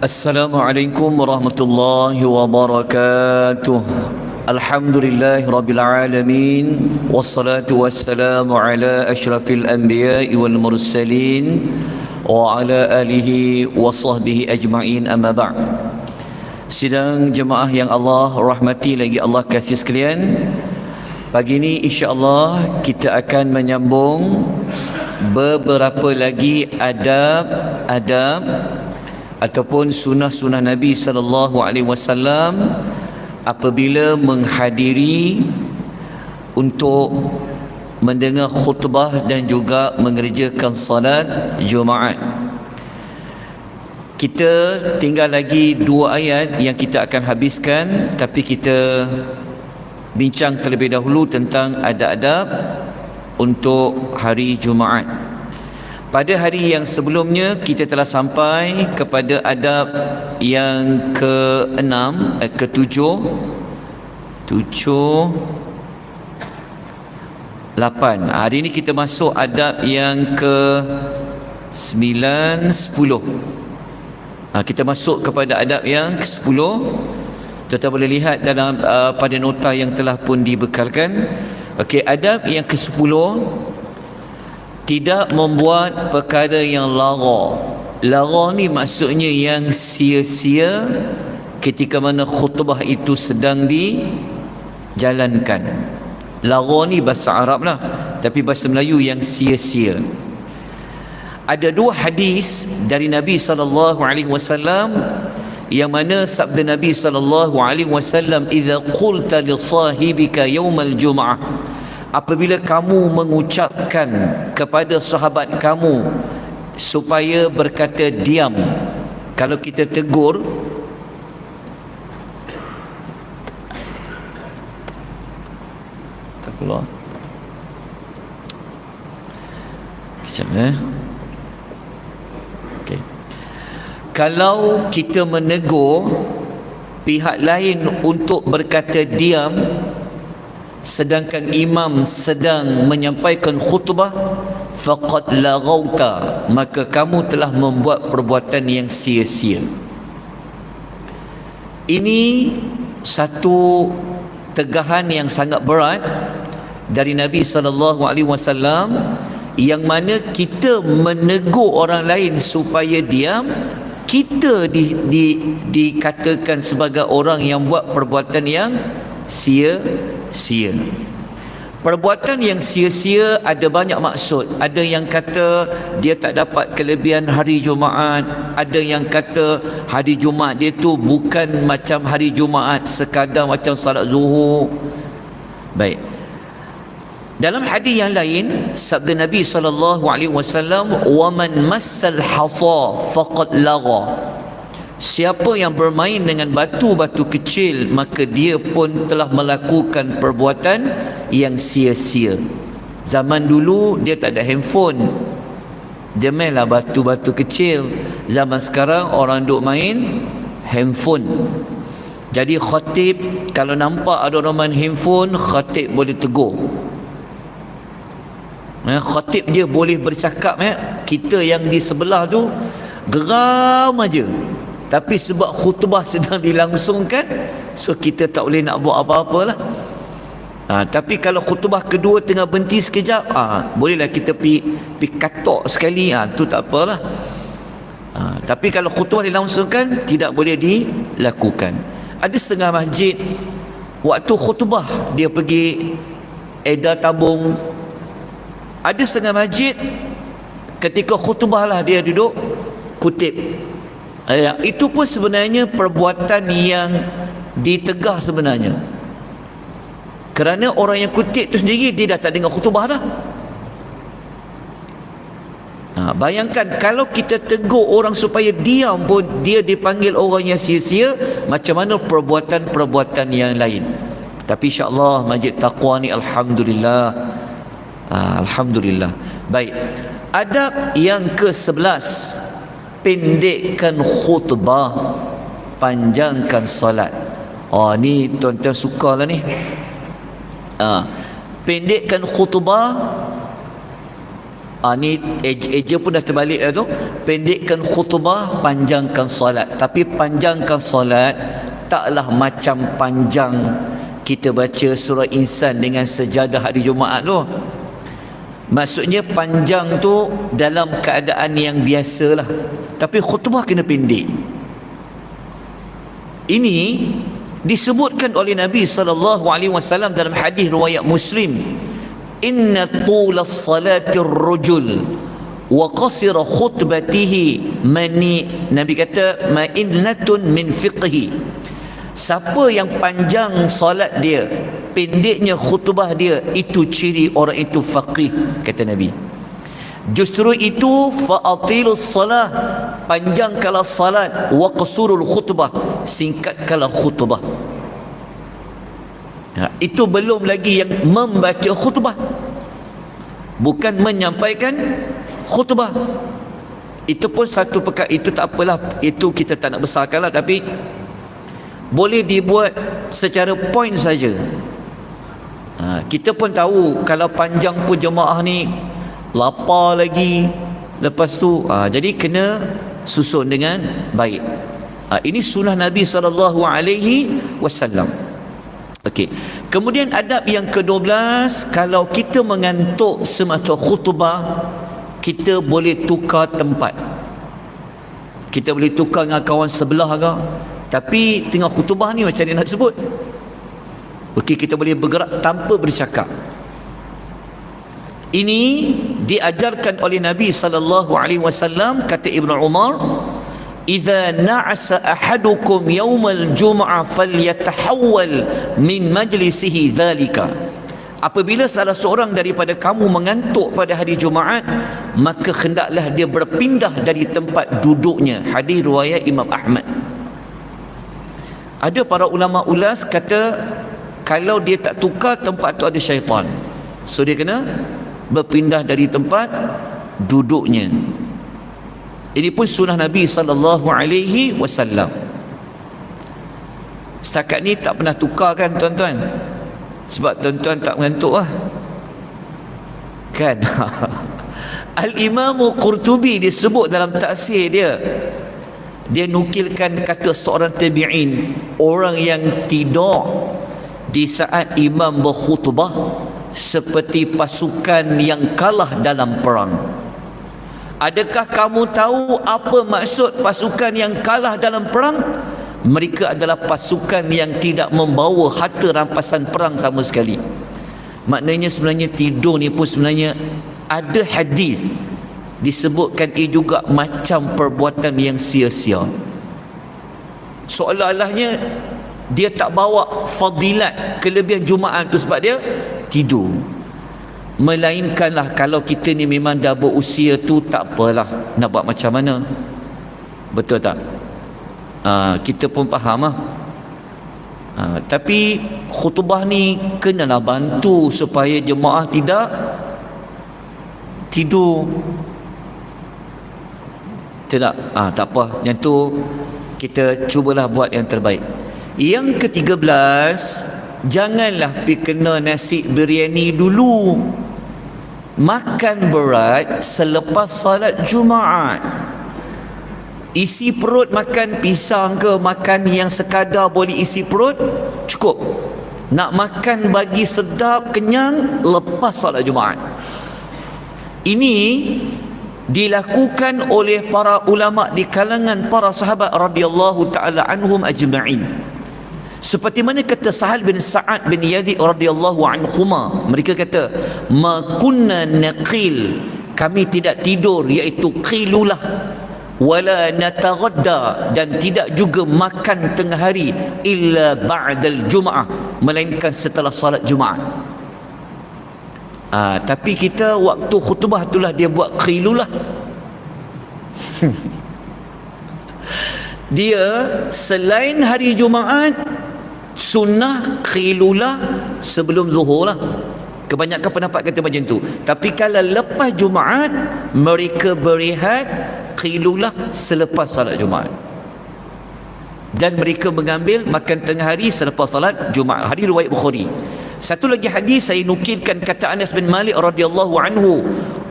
Assalamualaikum warahmatullahi wabarakatuh. Alhamdulillahi rabbil alamin. Wassalatu wassalamu ala asyrafil anbiya'i wal mursalin wa ala alihi wa sahbihi ajma'in, amma ba'd. Sidang jemaah yang Allah rahmati lagi Allah kasih sekalian, pagi ini insya-Allah kita akan menyambung beberapa lagi adab ataupun sunnah-sunnah Nabi SAW apabila menghadiri untuk mendengar khutbah dan juga mengerjakan salat Jumaat. Kita tinggal lagi 2 ayat yang kita akan habiskan, tapi kita bincang terlebih dahulu tentang adab-adab untuk hari Jumaat. Pada hari yang sebelumnya kita telah sampai kepada adab yang ke-6, ke-7, 8. Hari ini kita masuk adab yang ke-9, 10. Kita masuk kepada adab yang ke-10. Tuan-tuan boleh lihat dalam pada nota yang telah pun dibekalkan. Okey, adab yang ke-10, tidak membuat perkara yang lara. Lara ni maksudnya yang sia-sia ketika mana khutbah itu sedang dijalankan. Lara ni bahasa Arab lah, tapi bahasa Melayu yang sia-sia. Ada 2 hadis dari Nabi SAW yang mana sabda Nabi SAW, "Idza qulta li sahibika yaumal jum'ah", apabila kamu mengucapkan kepada sahabat kamu supaya berkata diam. Kalau kita tegur, tak keluar. Kejap okay. Kalau kita menegur pihak lain untuk berkata diam sedangkan imam sedang menyampaikan khutbah, faqad laghauta, maka kamu telah membuat perbuatan yang sia-sia. Ini satu tegahan yang sangat berat dari Nabi SAW, yang mana kita menegur orang lain supaya diam, kita dikatakan sebagai orang yang buat perbuatan yang sia-sia. Perbuatan yang sia-sia ada banyak maksud. Ada yang kata dia tak dapat kelebihan hari Jumaat, ada yang kata hari Jumaat dia tu bukan macam hari Jumaat sekadar macam salat Zuhur. Baik, dalam hadis yang lain sabda Nabi SAW, "Wa man massal hasa faqad lagha", siapa yang bermain dengan batu-batu kecil maka dia pun telah melakukan perbuatan yang sia-sia. Zaman dulu dia tak ada handphone, dia mainlah batu-batu kecil. Zaman sekarang orang duk main handphone. Jadi khatib kalau nampak ada orang main handphone, khatib boleh tegur. Khatib dia boleh bercakap, kita yang di sebelah tu geram aja. Tapi sebab khutbah sedang dilangsungkan, so kita tak boleh nak buat apa-apa lah. Tapi kalau khutbah kedua tengah berhenti sekejap, bolehlah kita pi katok sekali, tu tak apalah. Tapi kalau khutbah dilangsungkan, tidak boleh dilakukan. Ada setengah masjid waktu khutbah dia pergi edar tabung. Ada setengah masjid ketika khutbah lah dia duduk kutip. Itu pun sebenarnya perbuatan yang ditegah sebenarnya, kerana orang yang kutip tu sendiri dia dah tak dengar khutbah dah. Bayangkan kalau kita tegur orang supaya diam pun dia dipanggil orang yang sia-sia, macam mana perbuatan-perbuatan yang lain. Tapi insya-Allah Masjid Taqwa ni alhamdulillah, alhamdulillah. Baik, adab yang ke-11, pendekkan khutbah, panjangkan solat. Ni tuan-tuan sukalah ni. Pendekkan khutbah Ni eja pun dah terbalik dah tu. Pendekkan khutbah, panjangkan solat. Tapi panjangkan solat taklah macam panjang kita baca surah Insan dengan sejadah hari Jumaat tu. Maksudnya panjang tu dalam keadaan yang biasalah. Tapi khutbah kena pendek. Ini disebutkan oleh Nabi SAW dalam hadis riwayat Muslim. Inna tulas salatir rujul wa qasira khutbatihi Nabi kata ma'innatun min fiqhi. Siapa yang panjang solat dia, pendeknya khutbah dia, itu ciri orang itu faqih, kata Nabi. Justru itu fa'atilus salah, panjangkanlah salat, wa qasurul khutbah, singkatkanlah khutbah. Itu belum lagi yang membaca khutbah, bukan menyampaikan khutbah. Itu pun satu perkara, itu tak apalah, itu kita tak nak besarkanlah, tapi boleh dibuat secara point saja. Kita pun tahu kalau panjang pun jemaah ni lapar lagi lepas tu, jadi kena susun dengan baik. Ini sunnah Nabi SAW. Okey. Kemudian adab yang ke-12, kalau kita mengantuk semasa khutbah, kita boleh tukar tempat. Kita boleh tukar dengan kawan sebelah ke, tapi tengah khutbah ni macam dia nak sebut. Okey, kita boleh bergerak tanpa bercakap. Ini diajarkan oleh Nabi SAW. Kata Ibnu Umar, "Idza na'asa ahadukum yaumal jum'ah falyatahawwal min majlisihi dzalika." Apabila salah seorang daripada kamu mengantuk pada hari Jumaat, maka hendaklah dia berpindah dari tempat duduknya. Hadis riwayat Imam Ahmad. Ada para ulama ulas kata kalau dia tak tukar tempat tu ada syaitan, so dia kena berpindah dari tempat duduknya. Ini pun sunnah Nabi SAW. Setakat ni tak pernah tukar kan tuan-tuan? Sebab tuan-tuan tak mengantuk lah kan? Al-Imam Qurtubi disebut dalam tafsir dia, dia nukilkan kata seorang tabi'in, orang yang tidur di saat imam berkhutbah seperti pasukan yang kalah dalam perang. Adakah kamu tahu apa maksud pasukan yang kalah dalam perang? Mereka adalah pasukan yang tidak membawa harta rampasan perang sama sekali. Maknanya sebenarnya tidur ni pun sebenarnya ada hadis disebutkan ia juga macam perbuatan yang sia-sia. Seolah-olahnya dia tak bawa fadilat kelebihan Jumaat tu sebab dia tidur. Melainkanlah kalau kita ni memang dah berusia tu, tak apalah, nak buat macam mana, betul tak? Kita pun faham lah. Tapi khutbah ni kenalah bantu supaya jemaah tidak tidur. Tak apa, yang tu kita cubalah buat yang terbaik. Yang ke-13, janganlah pergi kena nasi biryani dulu. Makan berat selepas salat Jumaat. Isi perut makan pisang ke, makan yang sekadar boleh isi perut, cukup. Nak makan bagi sedap, kenyang, lepas salat Jumaat. Ini dilakukan oleh para ulama di kalangan para sahabat radhiyallahu taala anhum ajma'in. Seperti mana kata Sahal bin Sa'ad bin Yazid radhiyallahu anhuma, mereka kata, "Ma kunna naqil," kami tidak tidur, iaitu qilulah, wala nataghadda, dan tidak juga makan tengah hari, illa ba'dal Jum'ah, melainkan setelah salat Jumaat. Tapi kita waktu khutbah itulah dia buat qilulah. Dia selain hari Jumaat, sunnah qilulah sebelum zuhur lah. Kebanyakan pendapat kata macam tu. Tapi kalau lepas Jumaat, mereka berehat qilulah selepas salat Jumaat. Dan mereka mengambil makan tengah hari selepas salat Jumaat. Hadis riwayat Bukhari. Satu lagi hadis saya nukilkan kata Anas bin Malik radhiyallahu anhu,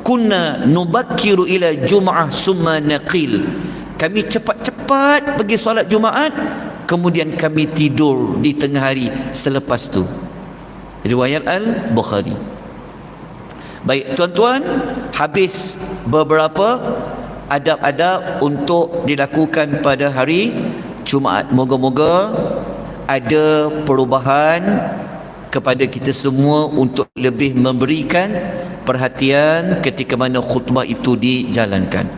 kunna nubakkiru ila jum'ah summa naqil. Kami cepat-cepat pergi solat Jumaat, kemudian kami tidur di tengah hari selepas tu. Riwayat Al-Bukhari. Baik tuan-tuan, habis beberapa adab-adab untuk dilakukan pada hari Jumaat. Moga-moga ada perubahan kepada kita semua untuk lebih memberikan perhatian ketika mana khutbah itu dijalankan.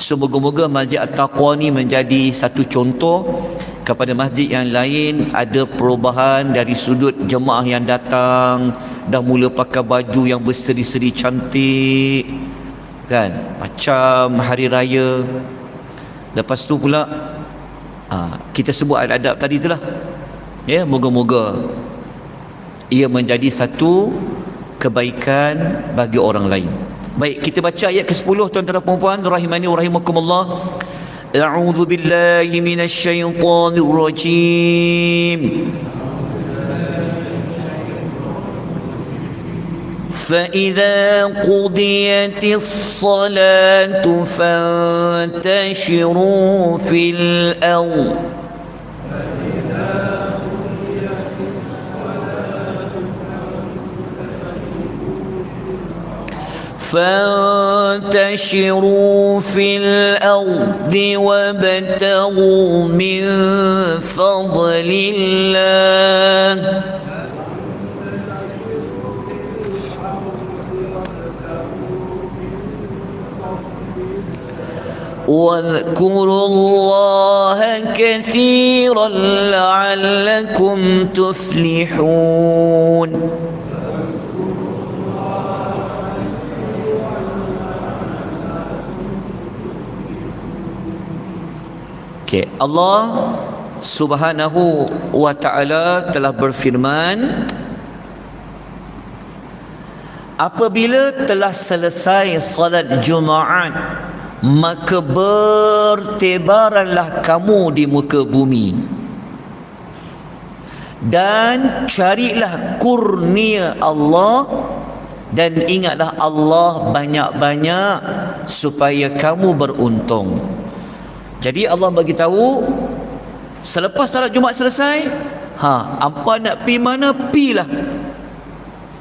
Semoga-moga Masjid At-Taqwa ni menjadi satu contoh kepada masjid yang lain. Ada perubahan dari sudut jemaah yang datang, dah mula pakai baju yang berseri-seri cantik kan, macam hari raya. Lepas tu pula kita sebut adab tadi itulah ya, moga-moga ia menjadi satu kebaikan bagi orang lain. Baik, kita baca ayat ke-10 tuan-tuan dan puan-puan rahimani wa rahimakumullah. A'udzu billahi minasy syaithanir rajim. فَإِذَا قُضِيَتِ الصَّلَاةُ فَانتَشِرُوا فِي الْأَرْضِ فانتشروا في الأرض وابتغوا من فضل الله واذكروا الله كثيرا لعلكم تفلحون. Okay. Allah Subhanahu wa ta'ala telah berfirman, apabila telah selesai salat Jumaat, maka bertebaranlah kamu di muka bumi dan carilah kurnia Allah, dan ingatlah Allah banyak-banyak supaya kamu beruntung. Jadi Allah bagi tahu, selepas salat Jumaat selesai, hampa nak pi mana, pilah,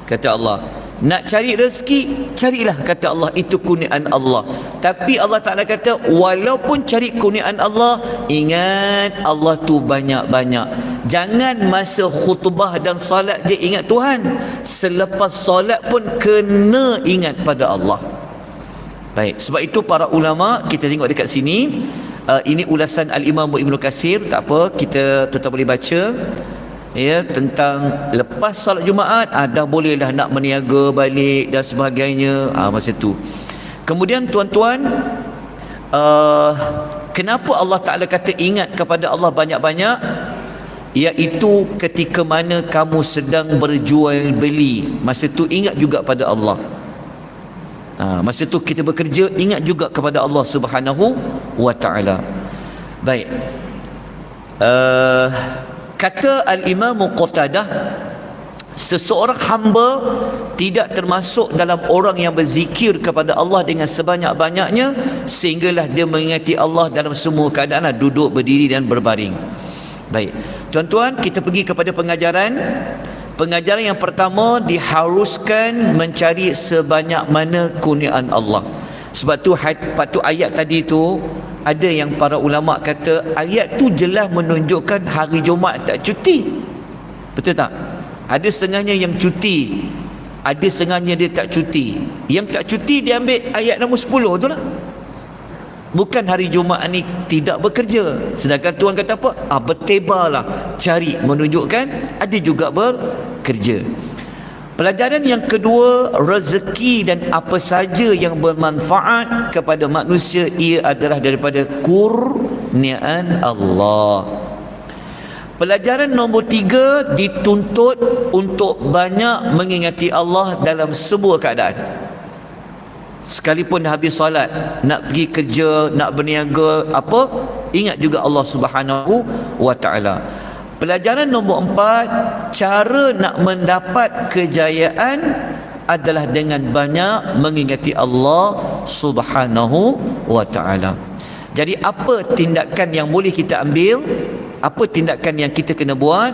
kata Allah. Nak cari rezeki, carilah, kata Allah. Itu kurniaan Allah. Tapi Allah Ta'ala kata, walaupun cari kurniaan Allah, ingat Allah tu banyak-banyak. Jangan masa khutbah dan salat je ingat Tuhan, selepas salat pun kena ingat pada Allah. Baik, sebab itu para ulama, kita tengok dekat sini, ini ulasan Al-Imam Ibn Katsir. Tak apa, kita tetap boleh baca ya, tentang lepas solat Jumaat dah bolehlah nak meniaga balik dan sebagainya masa tu. Kemudian tuan-tuan, kenapa Allah Ta'ala kata ingat kepada Allah banyak-banyak, iaitu ketika mana kamu sedang berjual beli, masa tu ingat juga pada Allah. Masa tu kita bekerja, ingat juga kepada Allah Subhanahu wa ta'ala. Baik, kata Al-Imam Qatadah, seseorang hamba tidak termasuk dalam orang yang berzikir kepada Allah dengan sebanyak-banyaknya sehinggalah dia mengingati Allah dalam semua keadaan, duduk, berdiri dan berbaring. Baik, tuan-tuan, kita pergi kepada pengajaran. Pengajaran yang pertama, diharuskan mencari sebanyak mana kurniaan Allah. Sebab tu ayat tadi tu, ada yang para ulama kata ayat tu jelas menunjukkan hari Jumaat tak cuti. Betul tak? Ada setengahnya yang cuti, ada setengahnya dia tak cuti. Yang tak cuti dia ambil ayat nombor 10 tu lah. Bukan hari Jumaat ni tidak bekerja. Sedangkan Tuhan kata apa? Bertebarlah, cari, menunjukkan ada juga bekerja. Pelajaran yang kedua, rezeki dan apa saja yang bermanfaat kepada manusia, ia adalah daripada kurniaan Allah. Pelajaran nombor 3, dituntut untuk banyak mengingati Allah dalam sebuah keadaan. Sekalipun dah habis solat, nak pergi kerja, nak berniaga apa, ingat juga Allah Subhanahu wa ta'ala. Pelajaran nombor 4, cara nak mendapat kejayaan adalah dengan banyak mengingati Allah Subhanahu wa ta'ala. Jadi apa tindakan yang boleh kita ambil? Apa tindakan yang kita kena buat?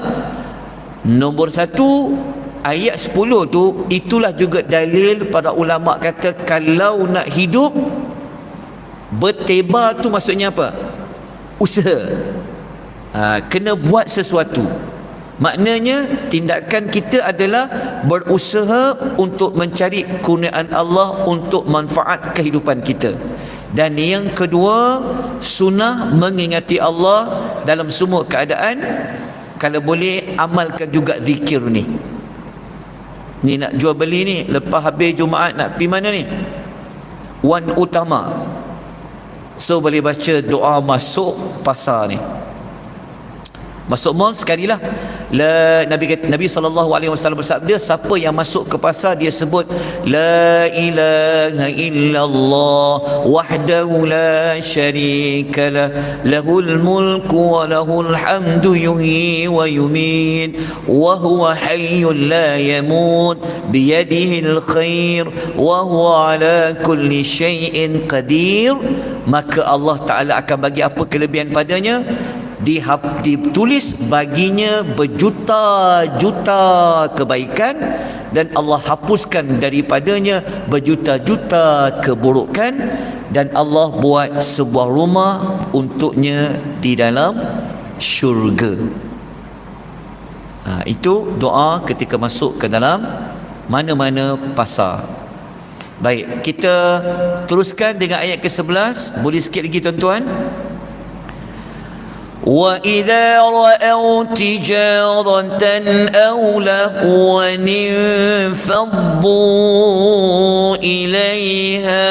Nombor satu, ayat 10 tu, itulah juga dalil para ulama kata kalau nak hidup bertebar tu maksudnya apa? Usaha. Kena buat sesuatu. Maknanya tindakan kita adalah berusaha untuk mencari kurniaan Allah untuk manfaat kehidupan kita. Dan yang kedua, sunnah mengingati Allah dalam semua keadaan. Kalau boleh amalkan juga zikir ni. Ni nak jual beli ni, lepas habis Jumaat nak pergi mana ni? Wan Utama. So boleh baca doa masuk pasar ni. Masuk mall sekali lah. Nabi SAW bersabda, siapa yang masuk ke pasar dia sebut la ilaha illallah wahdahu la syarika lah, lahul mulku wa lahul hamdu yuhyi wa yumit wa huwa hayyun la yamut biyadihil khair wa huwa ala kulli syai'in qadir, maka Allah Ta'ala akan bagi apa kelebihan padanya? Ditulis baginya berjuta-juta kebaikan, dan Allah hapuskan daripadanya berjuta-juta keburukan, dan Allah buat sebuah rumah untuknya di dalam syurga. Itu doa ketika masuk ke dalam mana-mana pasar. Baik, kita teruskan dengan ayat ke-11. Boleh sikit lagi tuan-tuan? وَإِذَا رَأَوْا تِجَارَةً أَوْ لَهْوًا انفَضُّوا إِلَيْهَا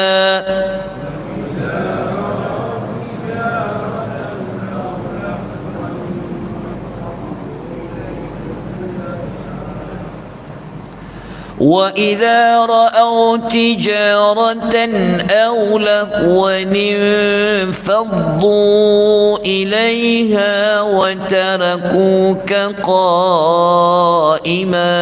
وَإِذَا رَأَوْا تِجَارَةً أَوْ لَهْوًا انفَضُّوا إِلَيْهَا وَتَرَكُوكَ قَائِمًا.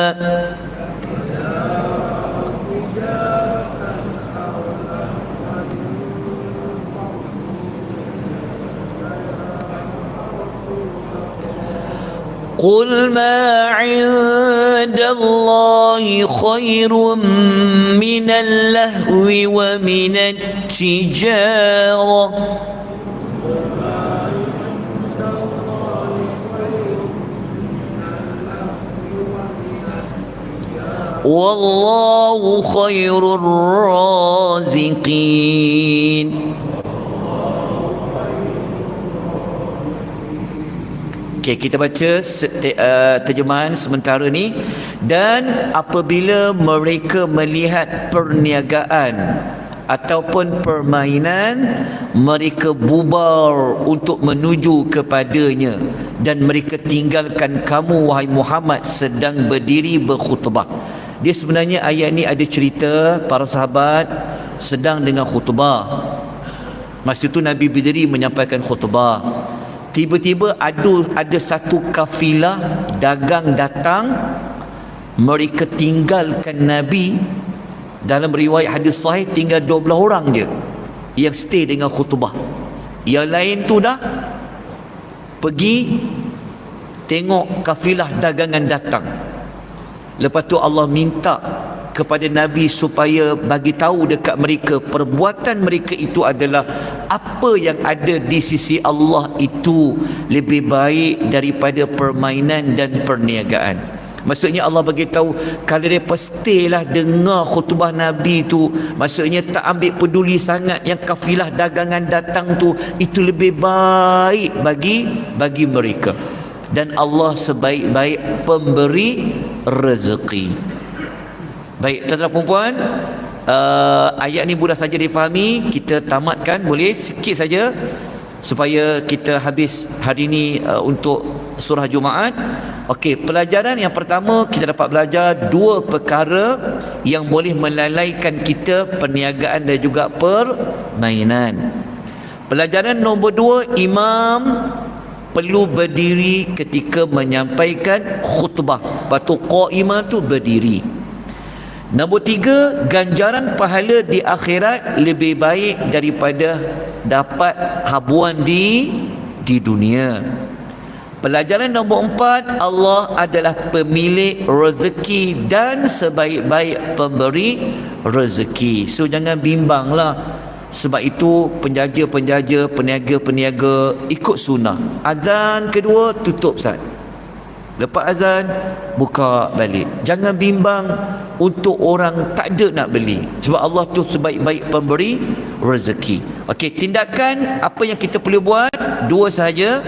قل ما عند الله خير من اللهو ومن التجارة والله خير الرازقين. Okay, kita baca terjemahan sementara ni. Dan apabila mereka melihat perniagaan ataupun permainan, mereka bubar untuk menuju kepadanya, dan mereka tinggalkan kamu wahai Muhammad sedang berdiri berkhutbah. Dia sebenarnya ayat ni ada cerita para sahabat sedang dengan khutbah. Masa itu Nabi berdiri menyampaikan khutbah. Tiba-tiba ada satu kafilah dagang datang, mereka tinggalkan Nabi. Dalam riwayat hadis sahih tinggal 12 orang je yang stay dengan khutbah. Yang lain tu dah pergi tengok kafilah dagangan datang. Lepas tu Allah minta kepada Nabi supaya bagi tahu dekat mereka perbuatan mereka itu adalah apa yang ada di sisi Allah itu lebih baik daripada permainan dan perniagaan. Maksudnya Allah bagi tahu kalau dia pastilah dengar khutbah Nabi tu, maksudnya tak ambil peduli sangat yang kafilah dagangan datang tu, itu lebih baik bagi mereka. Dan Allah sebaik-baik pemberi rezeki. Baik, tuan-tuan dan puan, ayat ni mudah saja difahami. Kita tamatkan, boleh sikit saja supaya kita habis hari ini untuk surah Jumaat. Okey, pelajaran yang pertama, kita dapat belajar dua perkara yang boleh melalaikan kita, perniagaan dan juga permainan. Pelajaran nombor dua, imam perlu berdiri ketika menyampaikan khutbah. Batu qaimah tu berdiri. Nombor 3, ganjaran pahala di akhirat lebih baik daripada dapat habuan di dunia. Pelajaran nombor 4, Allah adalah pemilik rezeki dan sebaik-baik pemberi rezeki. So jangan bimbanglah. Sebab itu penjaja-penjaja, peniaga-peniaga ikut sunnah. Azan kedua tutup sat. Lepas azan buka balik. Jangan bimbang untuk orang tak ada nak beli. Sebab Allah tu sebaik-baik pemberi rezeki. Okey, tindakan apa yang kita perlu buat? 2 sahaja.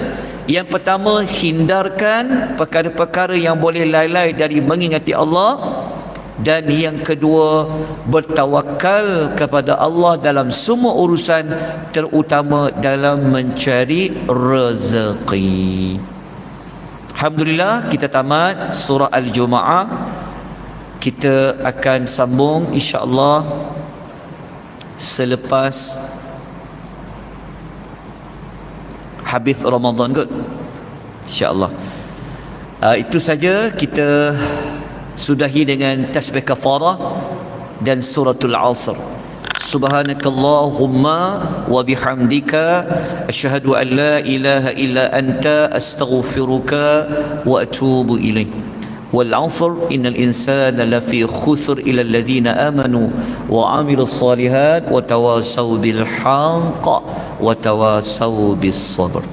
Yang pertama, hindarkan perkara-perkara yang boleh lalai dari mengingati Allah. Dan yang kedua, bertawakal kepada Allah dalam semua urusan, terutama dalam mencari rezeki. Alhamdulillah, kita tamat surah Al-Jumu'ah. Kita akan sambung insya-Allah selepas habis Ramadan kot, insya-Allah. Itu saja, kita sudahi dengan tasbih kafarah dan suratul Asr. Subhanakallahumma wa bihamdika asyhadu an la ilaha illa anta astaghfiruka wa atubu ilaik. Wal 'asr innal insana lafi khusr illa alladhina amanu wa 'amilus solihat wa tawassaw bil haqq wa tawassaw bis sabr.